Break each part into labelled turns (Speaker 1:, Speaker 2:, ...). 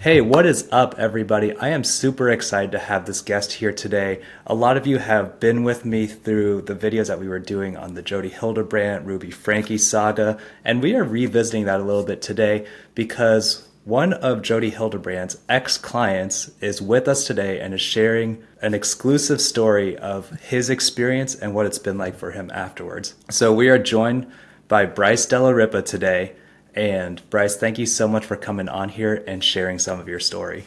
Speaker 1: Hey, what is up, everybody? I am super excited to have this guest here today. A lot of you have been with me through the videos that we were doing on the Jodi Hildebrandt, Ruby Frankie saga, and we are revisiting that a little bit today because one of Jodi Hildebrandt's ex-clients is with us today and is sharing an exclusive story of his experience and what it's been like for him afterwards. So we are joined by Bryce Della Ripa today. And Bryce, thank you so much for coming on here and sharing some of your story.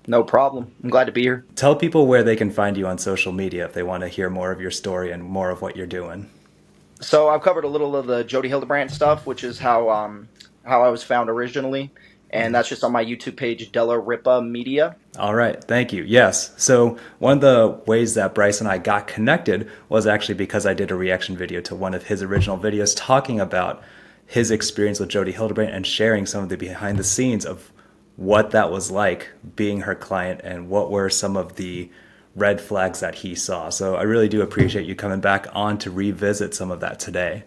Speaker 2: No problem. I'm glad to be here.
Speaker 1: Tell people where they can find you on social media if they want to hear more of your story and more of what you're doing.
Speaker 2: So I've covered a little of the Jodi Hildebrandt stuff, which is how I was found originally, and that's just on my YouTube page, Della Ripa Media.
Speaker 1: All right, thank you. Yes. So, one of the ways that Bryce and I got connected was actually because I did a reaction video to one of his original videos talking about his experience with Jodi Hildebrandt and sharing some of the behind the scenes of what that was like being her client and what were some of the red flags that he saw. So, I really do appreciate you coming back on to revisit some of that today.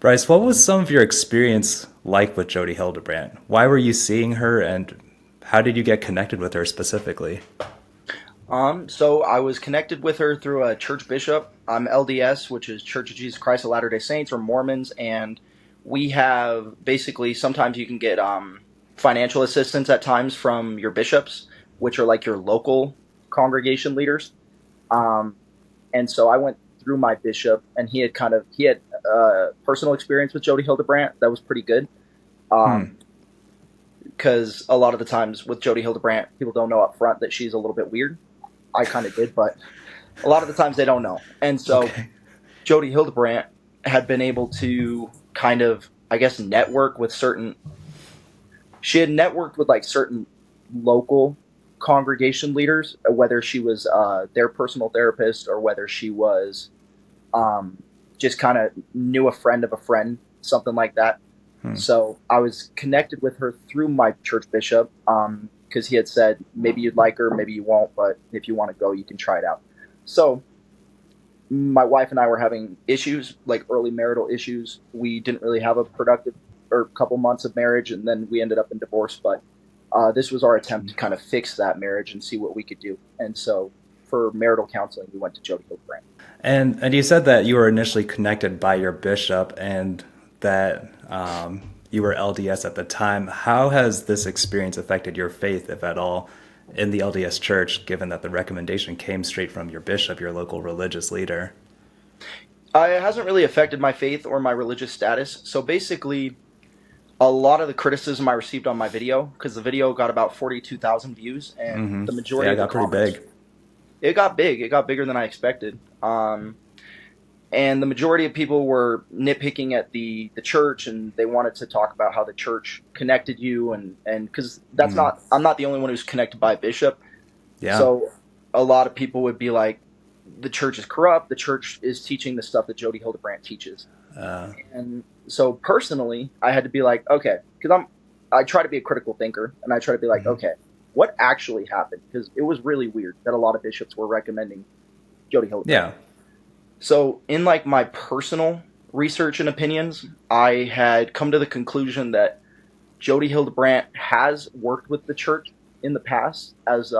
Speaker 1: Bryce, what was some of your experience like with Jodi Hildebrandt? Why were you seeing her and how did you get connected with her specifically?
Speaker 2: So I was connected with her through a church bishop. I'm LDS, which is Church of Jesus Christ of Latter-day Saints, or Mormons, and we have basically sometimes you can get financial assistance at times from your bishops, which are like your local congregation leaders. Um, and so I went through my bishop, and he had personal experience with Jodi Hildebrandt that was pretty good.
Speaker 1: Hmm.
Speaker 2: Um, because a lot of the times with Jodi Hildebrandt, people don't know up front that she's a little bit weird. I kind of did, but a lot of the times they don't know. And so
Speaker 1: Okay.
Speaker 2: Jodi Hildebrandt had been able to kind of, I guess, network with certain. She had networked with like certain local congregation leaders, whether she was their personal therapist or whether she was um, just kind of knew a friend of a friend, something like that.
Speaker 1: Hmm.
Speaker 2: So I was connected with her through my church bishop because he had said maybe you'd like her, maybe you won't, but if you want to go, you can try it out. So my wife and I were having issues, like early marital issues. We didn't really have a productive or couple months of marriage, and then we ended up in divorce. But this was our attempt to kind of fix that marriage and see what we could do. And so for marital counseling, we went to Jodi Hildebrandt.
Speaker 1: And you said that you were initially connected by your bishop and that you were LDS at the time. How has this experience affected your faith, if at all, in the LDS church, given that the recommendation came straight from your bishop, your local religious leader?
Speaker 2: It hasn't really affected my faith or my religious status. So basically, a lot of the criticism I received on my video, because the video got about 42,000 views, and
Speaker 1: Hmm.
Speaker 2: the
Speaker 1: Yeah,
Speaker 2: majority
Speaker 1: I
Speaker 2: of the
Speaker 1: got pretty
Speaker 2: comments,
Speaker 1: big.
Speaker 2: it got big. It got bigger than I expected. And the majority of people were nitpicking at the church, and they wanted to talk about how the church connected you, and because that's
Speaker 1: Hmm.
Speaker 2: not I'm not the only one who's connected by a bishop.
Speaker 1: Yeah.
Speaker 2: So a lot of people would be like, the church is corrupt. The church is teaching the stuff that Jodi Hildebrandt teaches.
Speaker 1: Uh,
Speaker 2: And so personally, I had to be like, okay, because I try to be a critical thinker, and I try to be like,
Speaker 1: mhm.
Speaker 2: okay, what actually happened? Because it was really weird that a lot of bishops were recommending Jodi Hildebrandt.
Speaker 1: Yeah.
Speaker 2: So in like my personal research and opinions, I had come to the conclusion that Jodi Hildebrandt has worked with the church in the past as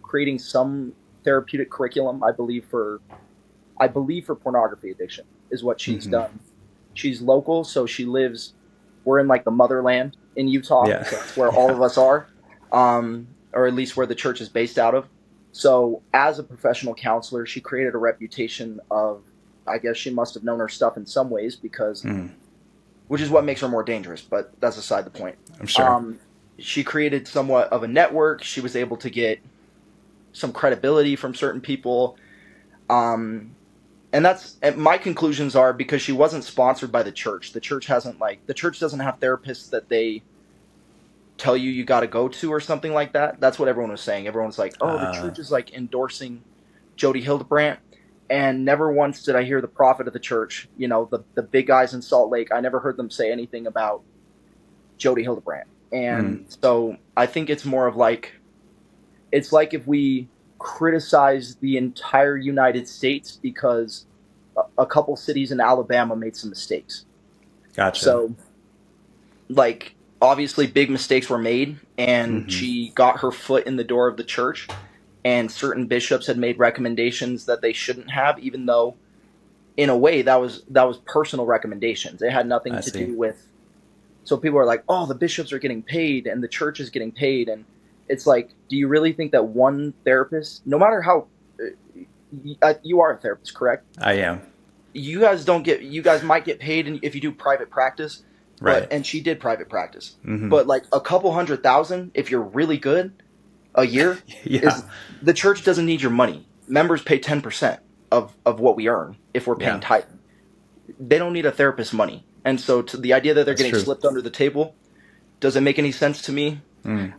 Speaker 2: creating some therapeutic curriculum. I believe for pornography addiction is what she's
Speaker 1: Hmm.
Speaker 2: done. She's local, so she lives. We're in like the motherland in Utah,
Speaker 1: Yeah.
Speaker 2: so that's where all
Speaker 1: Yeah.
Speaker 2: of us are, or at least where the church is based out of. So, as a professional counselor, she created a reputation of. I guess she must have known her stuff in some ways because,
Speaker 1: Hmm.
Speaker 2: which is what makes her more dangerous. But that's aside the point.
Speaker 1: I'm sure.
Speaker 2: Um, she created somewhat of a network. She was able to get some credibility from certain people. Um, and my conclusions are because she wasn't sponsored by the church. The church doesn't have therapists that they tell you got to go to or something like that. That's what everyone was saying. Everyone's like, "Oh, the
Speaker 1: Uh,
Speaker 2: church is like endorsing Jodi Hildebrandt." And never once did I hear the prophet of the church, the big guys in Salt Lake. I never heard them say anything about Jodi Hildebrandt.
Speaker 1: mm,
Speaker 2: And so I think it's like if we criticize the entire United States because a couple cities in Alabama made some mistakes.
Speaker 1: gotcha.
Speaker 2: So, like, obviously big mistakes were made, and
Speaker 1: Hmm.
Speaker 2: she got her foot in the door of the church, and certain bishops had made recommendations that they shouldn't have, even though in a way that was personal recommendations. It had nothing
Speaker 1: I
Speaker 2: to
Speaker 1: see.
Speaker 2: do with. So people are like, "Oh, the bishops are getting paid and the church is getting paid." And it's like, do you really think that one therapist, no matter how you are a therapist, correct?
Speaker 1: I am.
Speaker 2: You guys might get paid if you do private practice, but
Speaker 1: Right.
Speaker 2: and she did private practice.
Speaker 1: Hmm.
Speaker 2: But like a couple 100,000 if you're really good a year
Speaker 1: Yeah.
Speaker 2: is the church doesn't need your money. Members pay 10% of what we earn if we're paying
Speaker 1: Yeah.
Speaker 2: tithing. They don't need a therapist's money. And so to the idea that they're
Speaker 1: That's
Speaker 2: getting
Speaker 1: true.
Speaker 2: slipped under the table doesn't make any sense to me
Speaker 1: Mm.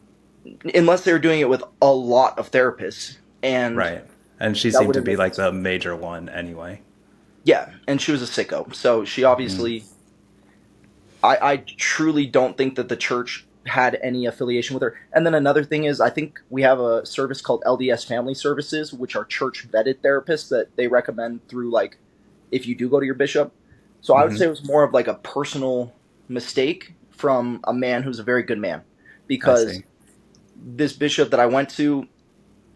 Speaker 2: unless they're doing it with a lot of therapists. And
Speaker 1: Right. And she
Speaker 2: that
Speaker 1: seemed to
Speaker 2: wouldn't
Speaker 1: be
Speaker 2: make any
Speaker 1: like the
Speaker 2: sense.
Speaker 1: major one anyway.
Speaker 2: Yeah, and she was a sicko. So she
Speaker 1: Mm.
Speaker 2: obviously I truly don't think that the church had any affiliation with her. And then another thing is, I think we have a service called LDS Family Services, which are church vetted therapists that they recommend through, like, if you do go to your bishop. So I would
Speaker 1: Hmm.
Speaker 2: say it was more of like a personal mistake from a man who's a very good man,
Speaker 1: I
Speaker 2: because
Speaker 1: see.
Speaker 2: this bishop that I went to,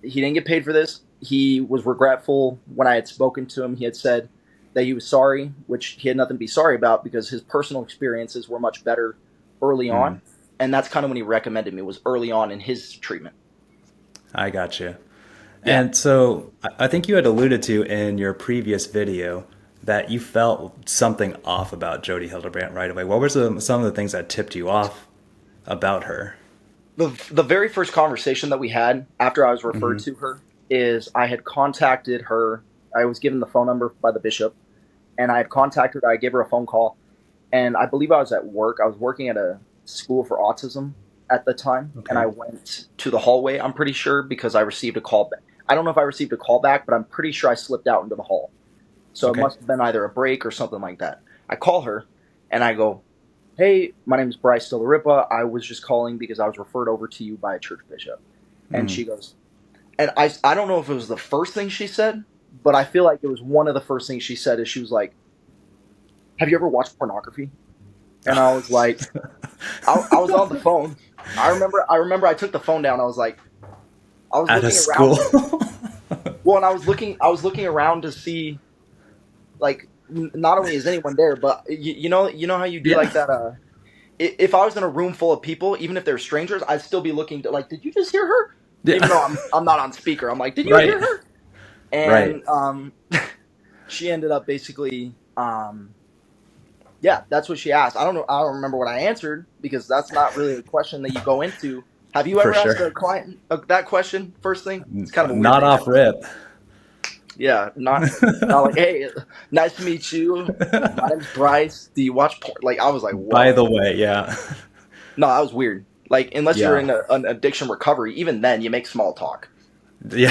Speaker 2: he didn't get paid for this. He was regretful when I had spoken to him. He had said that he was sorry, which he had nothing to be sorry about because his personal experiences were much better early
Speaker 1: Mm.
Speaker 2: on. And that's kind of when he recommended me, was early on in his treatment.
Speaker 1: I got you.
Speaker 2: Yeah.
Speaker 1: And so I think you had alluded to in your previous video that you felt something off about Jodi Hildebrandt right away. What were some of the things that tipped you off about her?
Speaker 2: The very first conversation that we had after I was referred
Speaker 1: Hmm.
Speaker 2: to her is I had contacted her. I was given the phone number by the bishop, and I had contacted her. I gave her a phone call, and I believe I was at work. I was working at a school for autism at the time, and I
Speaker 1: Okay.
Speaker 2: went to the hallway, I'm pretty sure, because I received a call back. I don't know if I received a call back, but I'm pretty sure I slipped out into the hall. So it
Speaker 1: Okay.
Speaker 2: must have been either a break or something like that. I call her and I go, "Hey, my name is Bryce Della Ripa. I was just calling because I was referred over to you by a church bishop." And
Speaker 1: Mm.
Speaker 2: she goes, and I don't know if it was the first thing she said, but I feel like it was one of the first things she said. Is she was like, "Have you ever watched pornography?" And I was like, I was on the phone. I remember I took the phone down. I was
Speaker 1: At a
Speaker 2: looking around.
Speaker 1: school.
Speaker 2: Well, and I was looking around to see, like, not only is anyone there, but you know how you do
Speaker 1: Yeah.
Speaker 2: like that. If I was in a room full of people, even if they're strangers, I'd still be looking to, like, did you just hear her? Even
Speaker 1: Yeah.
Speaker 2: though I'm not on speaker, I'm like, did you
Speaker 1: Right.
Speaker 2: hear her?
Speaker 1: Right.
Speaker 2: And she ended up basically, yeah, that's what she asked. I don't know. I don't remember what I answered because that's not really a question that you go into. Have you
Speaker 1: For
Speaker 2: ever asked
Speaker 1: sure.
Speaker 2: a client that question first thing? It's kind of a weird
Speaker 1: Not
Speaker 2: thing to
Speaker 1: off
Speaker 2: ask.
Speaker 1: rip.
Speaker 2: Yeah, not like, hey, nice to meet you. My name's Bryce. Do you watch porn? Like, I was like,
Speaker 1: By
Speaker 2: whoa.
Speaker 1: the way, yeah.
Speaker 2: No, that was weird. Like, unless you're
Speaker 1: Yeah.
Speaker 2: in an addiction recovery, even then you make small talk.
Speaker 1: Yeah,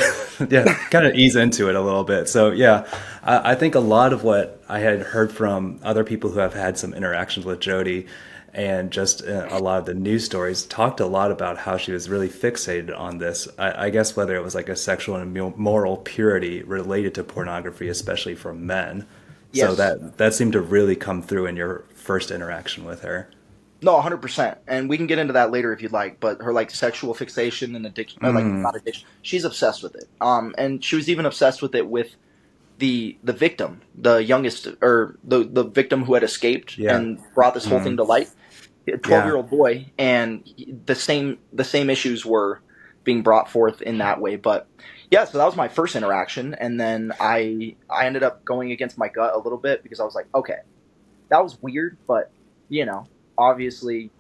Speaker 1: yeah, kind of ease into it a little bit. So yeah, I think a lot of what I had heard from other people who have had some interactions with Jodi, and just a lot of the news stories talked a lot about how she was really fixated on this. I guess whether it was like a sexual and moral purity related to pornography, especially for men. So
Speaker 2: Yes.
Speaker 1: that seemed to really come through in your first interaction with her.
Speaker 2: No, 100%. And we can get into that later if you'd like, but her, like, sexual fixation and addiction, like,
Speaker 1: Mm,
Speaker 2: not addiction, she's obsessed with it. And she was even obsessed with it with the victim, the youngest, or the victim who had escaped
Speaker 1: yeah.
Speaker 2: and brought this whole thing
Speaker 1: Mm,
Speaker 2: to light. A 12-year-old
Speaker 1: yeah.
Speaker 2: year old boy, and the same issues were being brought forth in that way. But yeah, so that was my first interaction, and then I ended up going against my gut a little bit because I was like, okay, that was weird, but obviously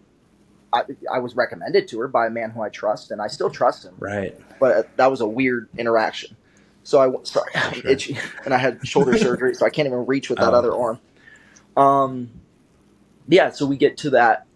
Speaker 2: I was recommended to her by a man who I trust, and I still trust him.
Speaker 1: Right.
Speaker 2: But that was a weird interaction. So sorry,
Speaker 1: For
Speaker 2: I'm
Speaker 1: sure.
Speaker 2: itchy, and I had shoulder surgery, so I can't even reach with that
Speaker 1: Oh.
Speaker 2: other arm. Um, yeah, so we get to that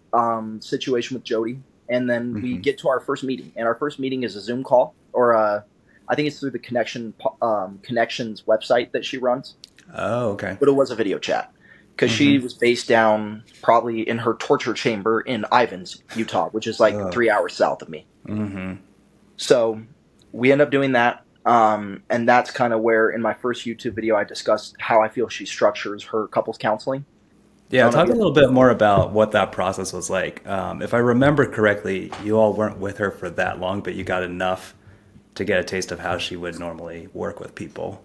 Speaker 2: situation with Jodi, and then we
Speaker 1: Hmm.
Speaker 2: get to our first meeting. And our first meeting is a Zoom call, or I think it's through the Connections website that she runs,
Speaker 1: Oh, okay.
Speaker 2: but it was a video chat because she
Speaker 1: Hmm.
Speaker 2: was based down probably in her torture chamber in Ivins, Utah, which is like
Speaker 1: Oh.
Speaker 2: 3 hours south of me.
Speaker 1: Hmm.
Speaker 2: So we end up doing that. And that's kind of where in my first YouTube video I discussed how I feel she structures her couples counseling. I
Speaker 1: Yeah,
Speaker 2: don't know if
Speaker 1: talk a
Speaker 2: you.
Speaker 1: little bit more about what that process was like. If I remember correctly, you all weren't with her for that long, but you got enough to get a taste of how she would normally work with people.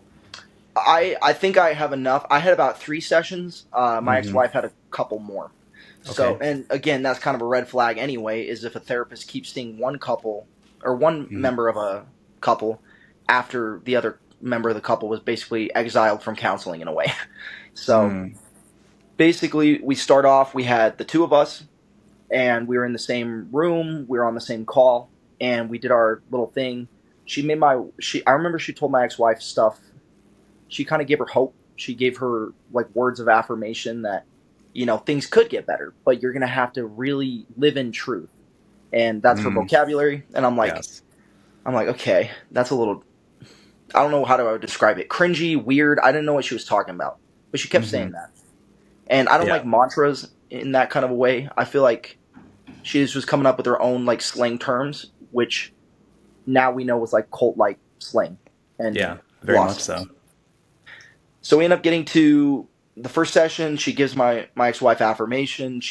Speaker 2: I think I have enough. I had about 3 sessions. My
Speaker 1: Hmm.
Speaker 2: ex-wife had a couple more. So,
Speaker 1: Okay.
Speaker 2: and again, that's kind of a red flag anyway, is if a therapist keeps seeing one couple or one
Speaker 1: Hmm.
Speaker 2: member of a couple after the other member of the couple was basically exiled from counseling in a way. So,
Speaker 1: Mm.
Speaker 2: basically, we start off, we had the two of us, and we were in the same room, we were on the same call, and we did our little thing. I remember she told my ex-wife stuff. She kind of gave her hope. She gave her like words of affirmation that, things could get better, but you're going to have to really live in truth. And that's her
Speaker 1: Mm.
Speaker 2: vocabulary. And
Speaker 1: Yes.
Speaker 2: I'm like, okay, that's a little, I don't know how to describe it. Cringy, weird. I didn't know what she was talking about, but she kept
Speaker 1: Hmm.
Speaker 2: saying that. And I don't
Speaker 1: Yeah.
Speaker 2: like mantras in that kind of a way. I feel like she was just coming up with her own like slang terms, which now we know was like cult like slang and
Speaker 1: Yeah. Very much so.
Speaker 2: philosophies. So we end up getting to the first session. She gives my ex wife affirmation.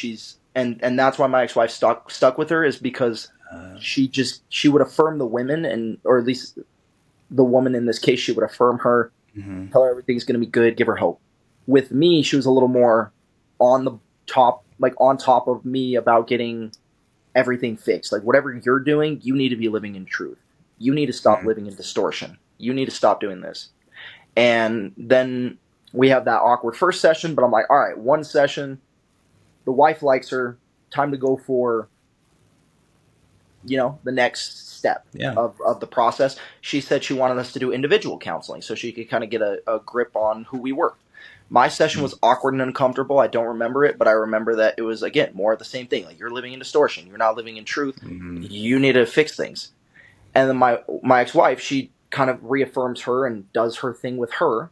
Speaker 2: And that's why my ex wife stuck with her, is because
Speaker 1: Uh,
Speaker 2: she would affirm the women, and or at least the woman in this case, she would affirm her,
Speaker 1: mhm.
Speaker 2: tell her everything's going to be good, give her hope. With me, she was a little more on the on top of me about getting everything fixed. Like whatever you're doing, you need to be living in truth. You need to stop
Speaker 1: Mm.
Speaker 2: living in distortion. You need to stop doing this. And then we have that awkward first session, but I'm like, all right, one session, the wife likes her, time to go for, the next step
Speaker 1: Yeah.
Speaker 2: of the process. She said she wanted us to do individual counseling so she could kind of get a grip on who we were. My session
Speaker 1: Mm.
Speaker 2: was awkward and uncomfortable. I don't remember it, but I remember that it was, again, more of the same thing. Like, you're living in distortion. You're not living in truth.
Speaker 1: Mhm.
Speaker 2: You need to fix things. And then my ex-wife, she kind of reaffirms her and does her thing with her.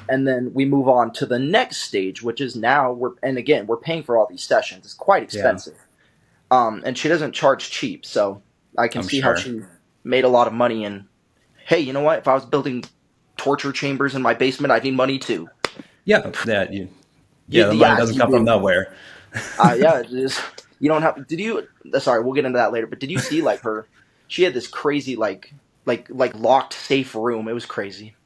Speaker 2: And then we move on to the next stage, which is now we're paying for all these sessions. It's quite
Speaker 1: Yeah.
Speaker 2: expensive. And she doesn't charge cheap, so I can
Speaker 1: I'm
Speaker 2: see how
Speaker 1: sure.
Speaker 2: she made a lot of money. And hey, you know what? If I was building torture chambers in my basement, I'd need money too.
Speaker 1: Yeah. Yeah. Yeah. The money
Speaker 2: Yeah,
Speaker 1: doesn't
Speaker 2: you
Speaker 1: come from
Speaker 2: do.
Speaker 1: nowhere.
Speaker 2: Yeah, it is. You don't have. Did you? Sorry, we'll get into that later. But did you see like her? She had this crazy like locked safe room. It was crazy.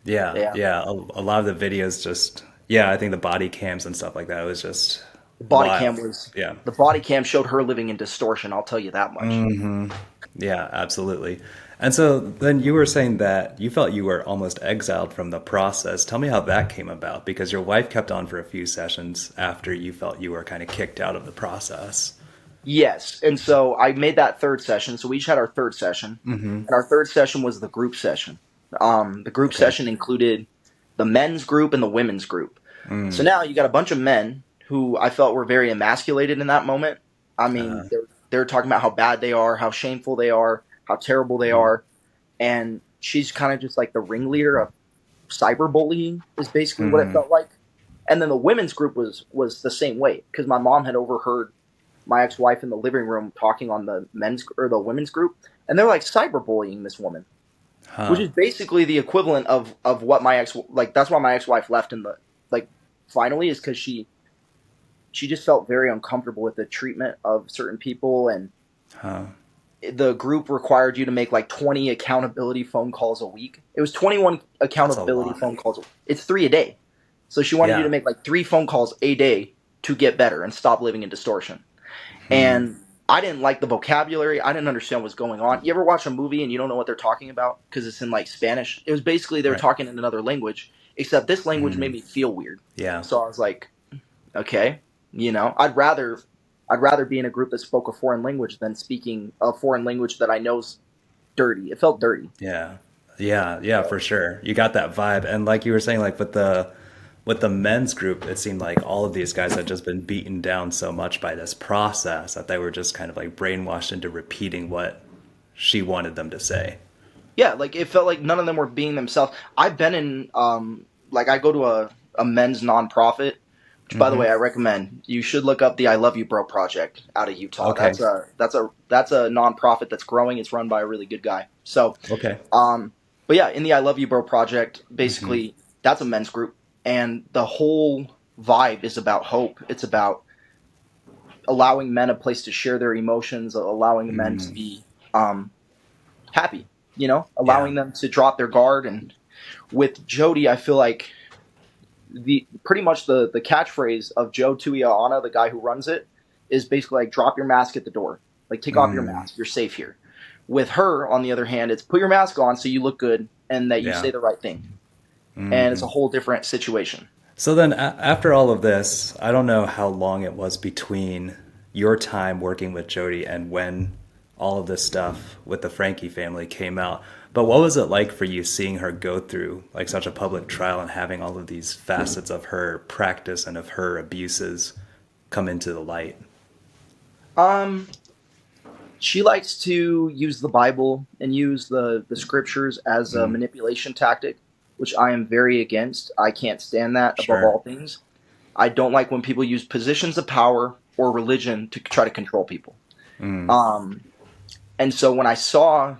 Speaker 1: Yeah.
Speaker 2: Yeah.
Speaker 1: Yeah. A lot of the videos just, yeah, I think the body cams and stuff like that, it was just
Speaker 2: The body cam
Speaker 1: wild.
Speaker 2: was
Speaker 1: Yeah.
Speaker 2: the body cam showed her living in distortion. I'll tell you that much.
Speaker 1: Hmm. Yeah, absolutely. And so then you were saying that you felt you were almost exiled from the process. Tell me how that came about, because your wife kept on for a few sessions after you felt you were kind of kicked out of the process.
Speaker 2: Yes, and so I made that third session. So we each had our third session,
Speaker 1: Hmm.
Speaker 2: and our third session was the group session. The group
Speaker 1: Okay.
Speaker 2: session included the men's group and the women's group. So
Speaker 1: Mm.
Speaker 2: now you got a bunch of men who I felt were very emasculated in that moment. I
Speaker 1: Uh,
Speaker 2: mean, they're talking about how bad they are, how shameful they are, how terrible they
Speaker 1: mm.
Speaker 2: are, and she's kind of just like the ringleader of cyberbullying is basically what it
Speaker 1: Mm.
Speaker 2: felt like. And then the women's group was the same way, because my mom had overheard my ex-wife in the living room talking on the men's or the women's group, and they're like cyberbullying this woman, which
Speaker 1: Huh.
Speaker 2: is basically the equivalent of what my ex, like, that's why my ex-wife left in the, like, finally, is because she just felt very uncomfortable with the treatment of certain people. And
Speaker 1: Huh.
Speaker 2: the group required you to make like 20 accountability phone calls a week. It was 21
Speaker 1: That's a
Speaker 2: accountability
Speaker 1: lot.
Speaker 2: phone calls. It's 3 a day. So she wanted you to
Speaker 1: Yeah.
Speaker 2: make like 3 phone calls a day to get better and stop living in distortion.
Speaker 1: Hmm.
Speaker 2: And I didn't like the vocabulary. I didn't understand what's going on. You ever watch a movie and you don't know what they're talking about because it's in like Spanish? It was basically they were
Speaker 1: Right.
Speaker 2: talking in another language, except this language made
Speaker 1: Mm.
Speaker 2: me feel weird.
Speaker 1: Yeah.
Speaker 2: So I was like, okay, I'd rather be in a group that spoke a foreign language than speaking a foreign language that I know's dirty. It felt dirty.
Speaker 1: Yeah. Yeah. Yeah,
Speaker 2: So
Speaker 1: for sure. You got that vibe. And like you were saying, like with the men's group, it seemed like all of these guys had just been beaten down so much by this process that they were just kind of like brainwashed into repeating what she wanted them to say.
Speaker 2: yeah, like it felt like none of them were being themselves. I've been in like I go to a men's nonprofit, which by the
Speaker 1: Hmm.
Speaker 2: way I recommend. You should look up the I Love You Bro project out of Utah.
Speaker 1: Okay.
Speaker 2: That's a nonprofit that's growing. It's run by a really good guy. So
Speaker 1: Okay.
Speaker 2: but yeah, in the I Love You Bro project,
Speaker 1: Hmm.
Speaker 2: basically that's a men's group, and the whole vibe is about hope. It's about allowing men a place to share their emotions, allowing men to
Speaker 1: Mm,
Speaker 2: be happy,
Speaker 1: yeah.
Speaker 2: allowing them to drop their guard. And with Jodi, I feel like the pretty much the catchphrase of Joe Tuiaana, the guy who runs it, is basically like drop your mask at the door. Like take off your
Speaker 1: Mm,
Speaker 2: mask. You're safe here. With her, on the other hand, it's put your mask on so you look good and that you
Speaker 1: yeah.
Speaker 2: say the right thing. And it's a
Speaker 1: Hmm.
Speaker 2: whole different situation.
Speaker 1: So then, after all of this, I don't know how long it was between your time working with Jody and when all of this stuff with the Frankie family came out. But what was it like for you seeing her go through like such a public trial and having all of these facets of her practice and of her abuses come into the light?
Speaker 2: Um, she likes to use the Bible and use the scriptures as a
Speaker 1: Mm,
Speaker 2: manipulation tactic, which I am very against. I can't stand that above
Speaker 1: sure.
Speaker 2: all things. I don't like when people use positions of power or religion to try to control people.
Speaker 1: Mm,
Speaker 2: Um, and so when I saw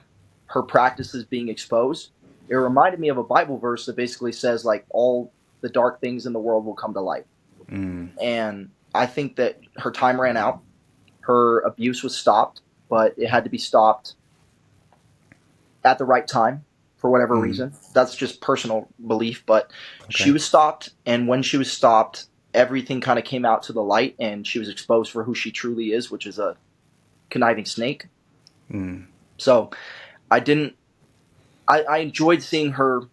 Speaker 2: her practices being exposed, it reminded me of a Bible verse that basically says like all the dark things in the world will come to light.
Speaker 1: mm,
Speaker 2: And I think that her time ran out. Her abuse was stopped, but it had to be stopped at the right time for whatever
Speaker 1: mm.
Speaker 2: reason. That's just personal belief, but she
Speaker 1: Okay.
Speaker 2: was stopped. And when she was stopped, everything kind of came out to the light and she was exposed for who she truly is, which is a conniving snake.
Speaker 1: Mm,
Speaker 2: So I didn't, I enjoyed seeing her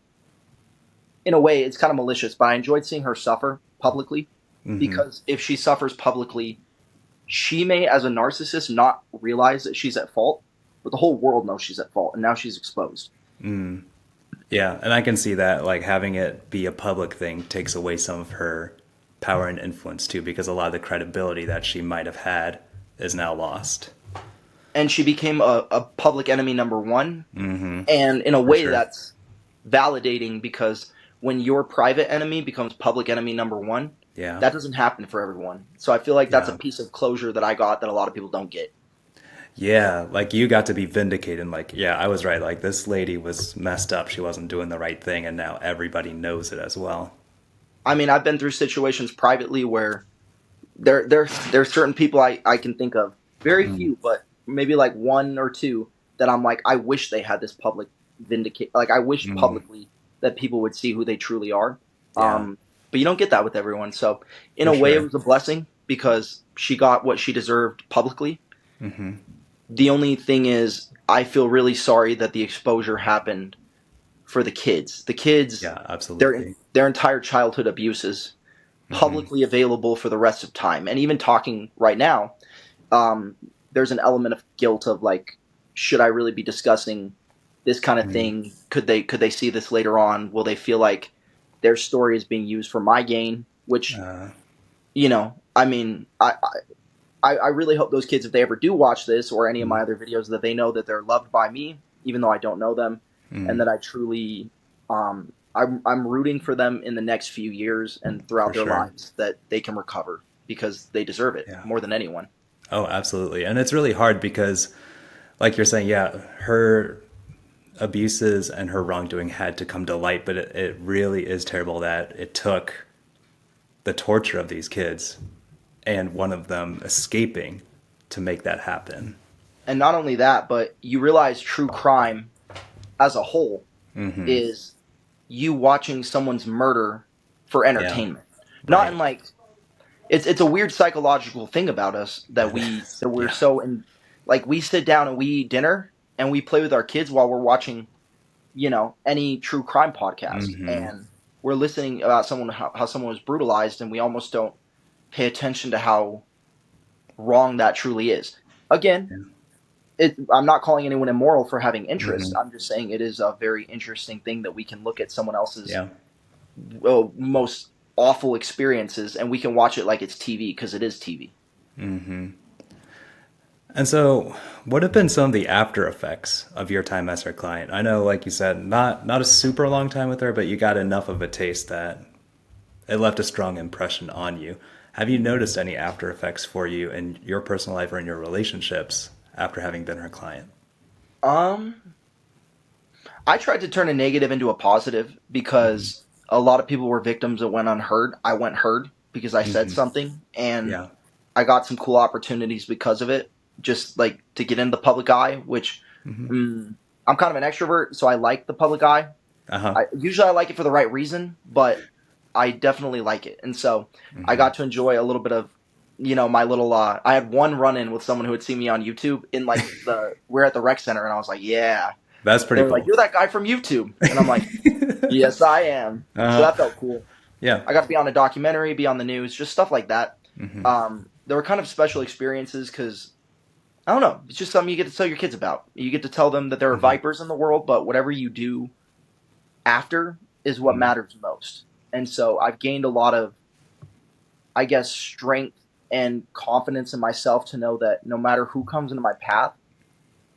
Speaker 2: in a way, it's kind of malicious, but I enjoyed seeing her suffer publicly
Speaker 1: mm-hmm.
Speaker 2: because if she suffers publicly, she may, as a narcissist, not realize that she's at fault, but the whole world knows she's at fault, and now she's exposed.
Speaker 1: Mm. Yeah, and I can see that like having it be a public thing takes away some of her power and influence too, because a lot of the credibility that she might have had is now lost.
Speaker 2: And she became a public enemy number one.
Speaker 1: Mm-hmm.
Speaker 2: And in a
Speaker 1: For
Speaker 2: way,
Speaker 1: sure.
Speaker 2: that's validating because when your private enemy becomes public enemy number one,
Speaker 1: Yeah.
Speaker 2: that doesn't happen for everyone. So I feel like that's a
Speaker 1: Yeah.
Speaker 2: piece of closure that I got that a lot of people don't get.
Speaker 1: Yeah. Like you got to be vindicated. Like, yeah, I was right. Like this lady was messed up. She wasn't doing the right thing. And now everybody knows it as well.
Speaker 2: I mean, I've been through situations privately where there's certain people I can think of, very
Speaker 1: Mm.
Speaker 2: few, but maybe like one or two that I'm like, I wish they had this public vindicate. Like I wish
Speaker 1: Mm.
Speaker 2: publicly that people would see who they truly are.
Speaker 1: Yeah.
Speaker 2: But you don't get that with everyone. So in
Speaker 1: For
Speaker 2: a way, it
Speaker 1: sure.
Speaker 2: was a blessing because she got what she deserved publicly.
Speaker 1: Mm-hmm.
Speaker 2: The only thing is, I feel really sorry that the exposure happened for the kids. The kids,
Speaker 1: Yeah, absolutely.
Speaker 2: their entire childhood abuses
Speaker 1: Mm-hmm.
Speaker 2: publicly available for the rest of time. And even talking right now, um, there's an element of guilt of like, should I really be discussing this kind of
Speaker 1: Mm.
Speaker 2: thing? Could they see this later on? Will they feel like their story is being used for my gain? Which
Speaker 1: Uh,
Speaker 2: I mean, I really hope those kids, if they ever do watch this or any of
Speaker 1: mm.
Speaker 2: my other videos, that they know that they're loved by me, even though I don't know them, and
Speaker 1: Mm.
Speaker 2: that I truly, I'm rooting for them in the next few years and throughout
Speaker 1: For
Speaker 2: their
Speaker 1: sure.
Speaker 2: lives that they can recover because they deserve it
Speaker 1: Yeah.
Speaker 2: more than anyone.
Speaker 1: Oh, absolutely. And it's really hard because, like you're saying, yeah, her abuses and her wrongdoing had to come to light, but it really is terrible that it took the torture of these kids and one of them escaping to make that happen.
Speaker 2: And not only that, but you realize true crime as a whole
Speaker 1: Mm-hmm.
Speaker 2: is you watching someone's murder for
Speaker 1: Yeah,
Speaker 2: entertainment. Not
Speaker 1: right.
Speaker 2: in like it's a weird psychological thing about us that
Speaker 1: It
Speaker 2: we
Speaker 1: is.
Speaker 2: that we're
Speaker 1: Yeah.
Speaker 2: so in like we sit down and we eat dinner and we play with our kids while we're watching, any true crime podcast
Speaker 1: Mm-hmm.
Speaker 2: and we're listening about someone how someone was brutalized and we almost don't pay attention to how wrong that truly is. Again,
Speaker 1: Yeah.
Speaker 2: I'm not calling anyone immoral for having interest.
Speaker 1: Mm-hmm.
Speaker 2: I'm just saying it is a very interesting thing that we can look at someone else's
Speaker 1: Yeah.
Speaker 2: most awful experiences and we can watch it like it's TV because it is TV.
Speaker 1: Mm-hmm. And so, what have been some of the after effects of your time as her client? I know, like you said, not a super long time with her, but you got enough of a taste that it left a strong impression on you. Have you noticed any after effects for you in your personal life or in your relationships after having been her client?
Speaker 2: Um, I tried to turn a negative into a positive
Speaker 1: Mm-hmm.
Speaker 2: because a lot of people were victims that went unheard. I went heard. because I said
Speaker 1: Hmm.
Speaker 2: something, and
Speaker 1: Yeah.
Speaker 2: I got some cool opportunities because of it. Just like to get into the public eye, which
Speaker 1: Hmm.
Speaker 2: mm, I'm kind of an extrovert, so I like the public eye.
Speaker 1: Uh-huh.
Speaker 2: Usually I like it for the right reason, but I definitely like it, and so I
Speaker 1: Hmm.
Speaker 2: got to enjoy a little bit of, my little. I had one run in with someone who had seen me on YouTube in like we're at the rec center, and I was like, yeah.
Speaker 1: That's
Speaker 2: They
Speaker 1: pretty
Speaker 2: were like,
Speaker 1: cool.
Speaker 2: "You're that guy from YouTube," and I'm like, "Yes, I am." So
Speaker 1: Uh-huh.
Speaker 2: that felt cool.
Speaker 1: Yeah.
Speaker 2: I got to be on a documentary, be on the news, just stuff like that.
Speaker 1: Hmm.
Speaker 2: There were kind of special experiences because I don't know. It's just something you get to tell your kids about. You get to tell them that there are
Speaker 1: Hmm.
Speaker 2: vipers in the world, but whatever you do after is what
Speaker 1: Hmm.
Speaker 2: matters most. And so I've gained a lot of, I guess, strength and confidence in myself to know that no matter who comes into my path,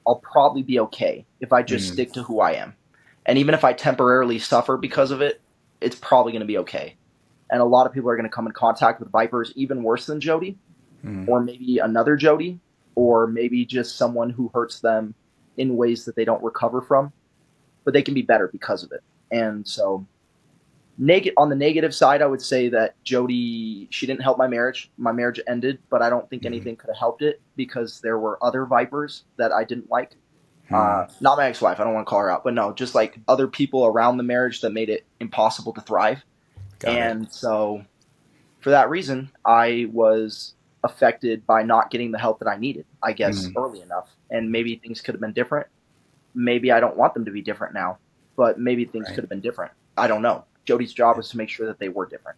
Speaker 2: I'll probably be okay if I just
Speaker 1: Hmm.
Speaker 2: stick to who I am. And even if I temporarily suffer because of it, it's probably going to be okay. And a lot of people are going to come in contact with vipers even worse than Jodi,
Speaker 1: Hmm.
Speaker 2: or maybe another Jodi, or maybe just someone who hurts them in ways that they don't recover from, but they can be better because of it. And so, on the negative side, I would say that Jodi, she didn't help my marriage. My marriage ended, but I don't think
Speaker 1: Hmm.
Speaker 2: anything could have helped it because there were other vipers that I didn't like.
Speaker 1: Hmm.
Speaker 2: Not my ex-wife. I don't want to call her out, but no, just like other people around the marriage that made it impossible to thrive.
Speaker 1: Got it.
Speaker 2: And so, for that reason, I was affected by not getting the help that I needed, I guess,
Speaker 1: Hmm.
Speaker 2: early enough. And maybe things could have been different. Maybe I don't want them to be different now, but maybe things
Speaker 1: Right.
Speaker 2: could have been different. I don't know. Jodi's job was to make sure that they were different.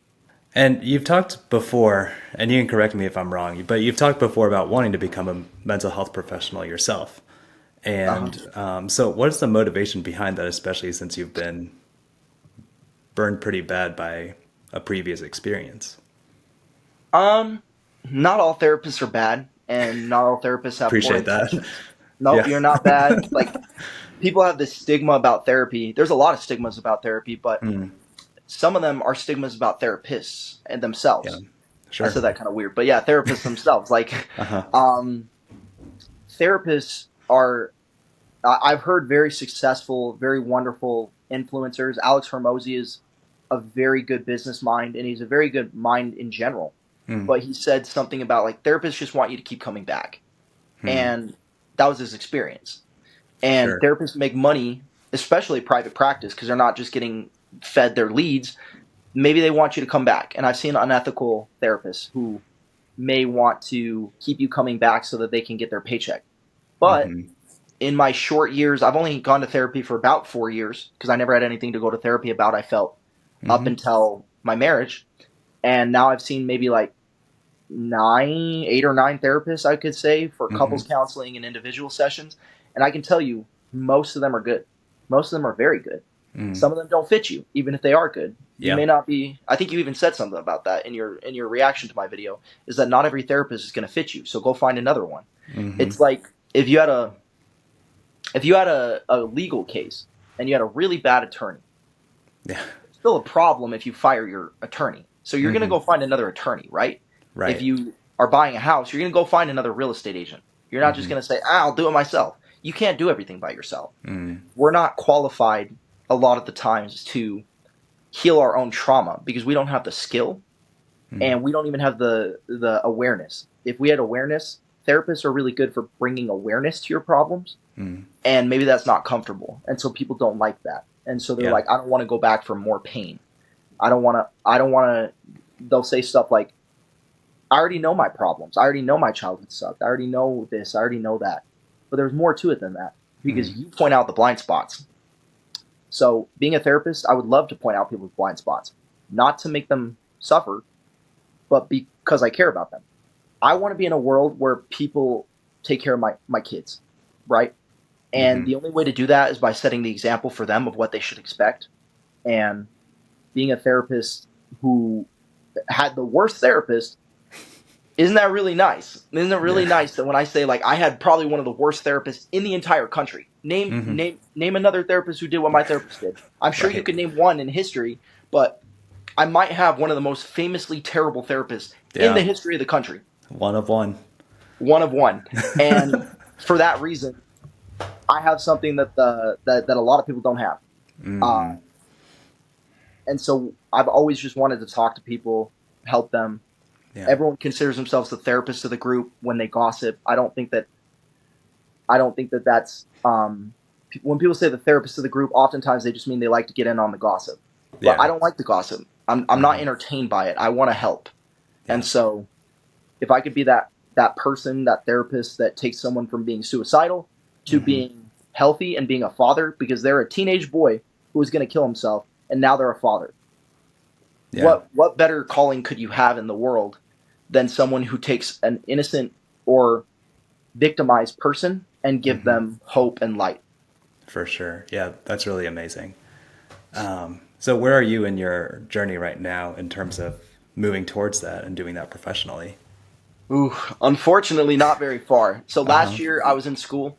Speaker 1: And you've talked before, and you can correct me if I'm wrong, but you've talked before about wanting to become a mental health professional yourself.
Speaker 2: Uh-huh.
Speaker 1: And so, what is the motivation behind that, especially since you've been burned pretty bad by a previous experience?
Speaker 2: Um, Not all therapists are bad, and not all therapists have poor
Speaker 1: Appreciate that.
Speaker 2: intentions. Nope,
Speaker 1: Yeah.
Speaker 2: you're not bad. Like, people have this stigma about therapy. There's a lot of stigmas about therapy, but
Speaker 1: Mm,
Speaker 2: some of them are stigmas about therapists and
Speaker 1: yeah.
Speaker 2: themselves. I
Speaker 1: Sure.
Speaker 2: said that kind of weird, but yeah, therapists themselves. Like,
Speaker 1: Uh huh.
Speaker 2: um, therapists are. I've heard very successful, very wonderful influencers. Alex Hormozy is a very good business mind, and he's a very good mind in general.
Speaker 1: Mm,
Speaker 2: But he said something about like therapists just want you to keep coming back,
Speaker 1: mm,
Speaker 2: and that was his experience. And
Speaker 1: sure.
Speaker 2: therapists make money, especially private practice, because they're not just getting fed their leads. Maybe they want you to come back. And I've seen unethical therapists who may want to keep you coming back so that they can get their paycheck. But
Speaker 1: Hmm.
Speaker 2: in my short years, I've only gone to therapy for about 4 years because I never had anything to go to therapy about, I felt, up
Speaker 1: Hmm.
Speaker 2: until my marriage. And now I've seen maybe like 8 or 9 therapists, I could say, for
Speaker 1: Hmm.
Speaker 2: couples counseling and individual sessions. And I can tell you, most of them are good. Most of them are very good.
Speaker 1: Mm,
Speaker 2: Some of them don't fit you, even if they are good. You
Speaker 1: yeah.
Speaker 2: may not be. I think you even said something about that in your reaction to my video. Is that not every therapist is going to fit you? So go find another one.
Speaker 1: Hmm.
Speaker 2: It's like if you had a legal case and you had a really bad attorney,
Speaker 1: Yeah.
Speaker 2: it's still a problem if you fire your attorney. So you're going to
Speaker 1: Hmm.
Speaker 2: go find another attorney, right? If
Speaker 1: Right.
Speaker 2: you are buying a house, you're going to go find another real estate agent. You're not just
Speaker 1: Hmm.
Speaker 2: going to say, I'll do it myself. You can't do everything by yourself.
Speaker 1: Mm,
Speaker 2: We're not qualified a lot of the times to heal our own trauma because we don't have the skill
Speaker 1: mm,
Speaker 2: and we don't even have the awareness. If we had awareness, therapists are really good for bringing awareness to your problems,
Speaker 1: mm.
Speaker 2: and maybe that's not comfortable, and so people don't like that, and so they're
Speaker 1: Yeah.
Speaker 2: like, I don't want to go back for more pain. I don't want to. They'll say stuff like, I already know my problems. I already know my childhood sucked. I already know this. I already know that. But there's more to it than that because
Speaker 1: Mm,
Speaker 2: you point out the blind spots. So being a therapist, I would love to point out people's blind spots, not to make them suffer, but because I care about them. I want to be in a world where people take care of my kids, right? And
Speaker 1: hmm.
Speaker 2: the only way to do that is by setting the example for them of what they should expect. And being a therapist who had the worst therapist, isn't that really nice? Isn't it really
Speaker 1: Yeah.
Speaker 2: nice that when I say like I had probably one of the worst therapists in the entire country? Name
Speaker 1: Hmm.
Speaker 2: name name another therapist who did what my therapist did. I'm sure you
Speaker 1: Right.
Speaker 2: could name one in history, but I might have one of the most famously terrible therapists in the
Speaker 1: Yeah.
Speaker 2: history of the country.
Speaker 1: One of one.
Speaker 2: One of one. And for that reason, I have something that a lot of people don't have. Uh,
Speaker 1: Hmm.
Speaker 2: and so I've always just wanted to talk to people help them.
Speaker 1: Yeah.
Speaker 2: Everyone considers themselves the therapist of the group when they gossip. I don't think that that's when people say the therapist of the group, oftentimes they just mean they like to get in on the gossip. But I
Speaker 1: Yeah.
Speaker 2: don't like the gossip. I'm not entertained by it. I want to help. And
Speaker 1: Yeah.
Speaker 2: so if I could be that person, that therapist that takes someone from being suicidal to being healthy and being a father, because they're a teenage boy who was going to kill himself and now they're a father.
Speaker 1: Yeah.
Speaker 2: What better calling could you have in the world than someone who takes an innocent or victimized person and give them hope and light?
Speaker 1: For sure. Yeah, that's really amazing. So where are you in your journey right now in terms of moving towards that and doing that professionally?
Speaker 2: Ooh, unfortunately, not very far. So
Speaker 1: Uh-huh.
Speaker 2: last year I was in school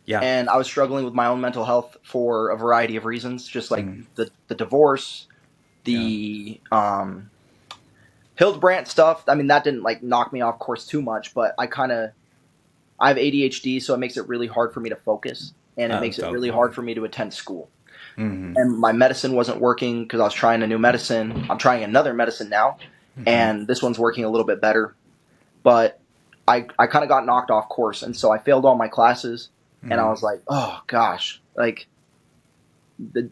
Speaker 1: Yeah.
Speaker 2: and I was struggling with my own mental health for a variety of reasons, just like the divorce,
Speaker 1: Yeah.
Speaker 2: the Hildebrandt stuff. I mean, that didn't like knock me off course too much, but I have ADHD, so it makes it really hard for me to focus, and it makes it really
Speaker 1: Okay.
Speaker 2: hard for me to attend school. And my medicine wasn't working because I was trying a new medicine. I'm trying another medicine now, and this one's working a little bit better. But I kind of got knocked off course, and so I failed all my classes, and I was like, oh gosh, like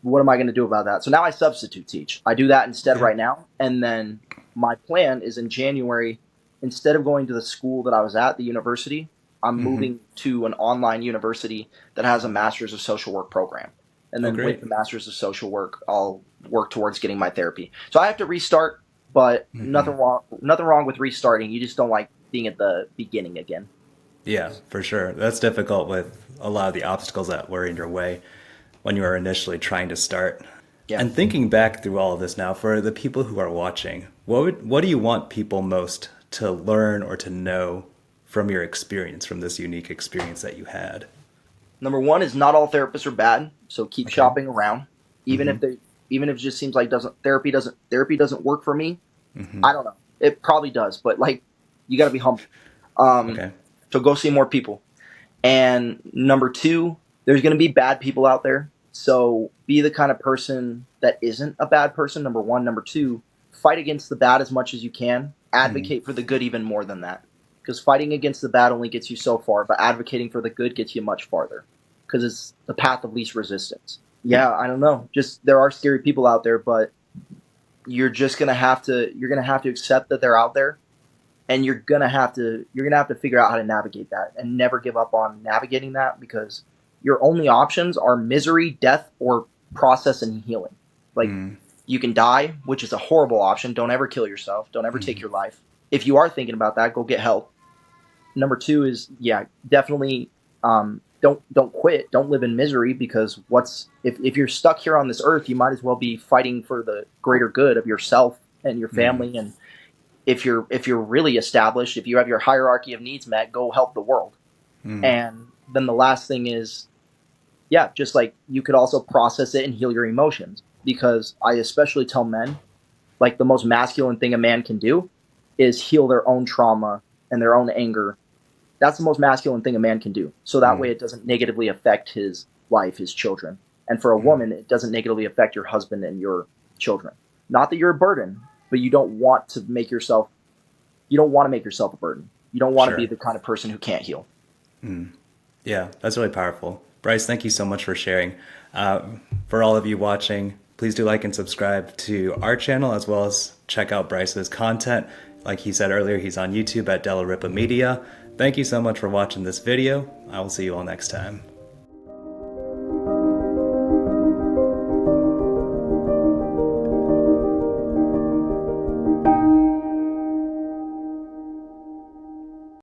Speaker 2: what am I going to do about that? So now I substitute teach. I do that instead
Speaker 1: Yeah.
Speaker 2: right now, and then my plan is in January, instead of going to the school that I was at, the university, I'm moving to an online university that has a master's of social work program. And
Speaker 1: Oh,
Speaker 2: then with
Speaker 1: great.
Speaker 2: the master's of social work, I'll work towards getting my therapy. So I have to restart, but nothing wrong with restarting. You just don't like being at the beginning again.
Speaker 1: Yeah, for sure. That's difficult with a lot of the obstacles that were in your way when you were initially trying to start.
Speaker 2: Yeah.
Speaker 1: And thinking back through all of this now, for the people who are watching, what do you want people most to learn or to know from your experience, from this unique experience that you had?
Speaker 2: Number one is not all therapists are bad, so keep
Speaker 1: Okay.
Speaker 2: shopping around. Even if it just seems like therapy doesn't work for me. I don't know. It probably does, but like you got to be humble. Um,
Speaker 1: Okay.
Speaker 2: so go see more people. And number two, there's going to be bad people out there. So be the kind of person that isn't a bad person. Number one. Number two, fight against the bad as much as you can. Advocate for the good even more than that. Because fighting against the bad only gets you so far, but advocating for the good gets you much farther. Because it's the path of least resistance. Yeah, I don't know. Just there are scary people out there, but you're gonna have to accept that they're out there, and you're gonna have to figure out how to navigate that and never give up on navigating that, because your only options are misery, death, or process and healing. Like you can die, which is a horrible option. Don't ever kill yourself. Don't ever take your life. If you are thinking about that, go get help. Number two is, yeah, definitely don't quit. Don't live in misery, because if you're stuck here on this earth, you might as well be fighting for the greater good of yourself and your family. And if you're really established, if you have your hierarchy of needs met, go help the world. And then the last thing is, yeah, just like you could also process it and heal your emotions, because I especially tell men, like the most masculine thing a man can do is heal their own trauma and their own anger. That's the most masculine thing a man can do. So that way it doesn't negatively affect his wife, his children. And for a woman, it doesn't negatively affect your husband and your children. Not that you're a burden, but you don't want to make yourself a burden. You don't want to be
Speaker 1: Sure.
Speaker 2: the kind of person who can't heal.
Speaker 1: Yeah, that's really powerful. Bryce, thank you so much for sharing. For all of you watching, please do like and subscribe to our channel, as well as check out Bryce's content. Like he said earlier, he's on YouTube at Della Ripa Media. Thank you so much for watching this video. I will see you all next time.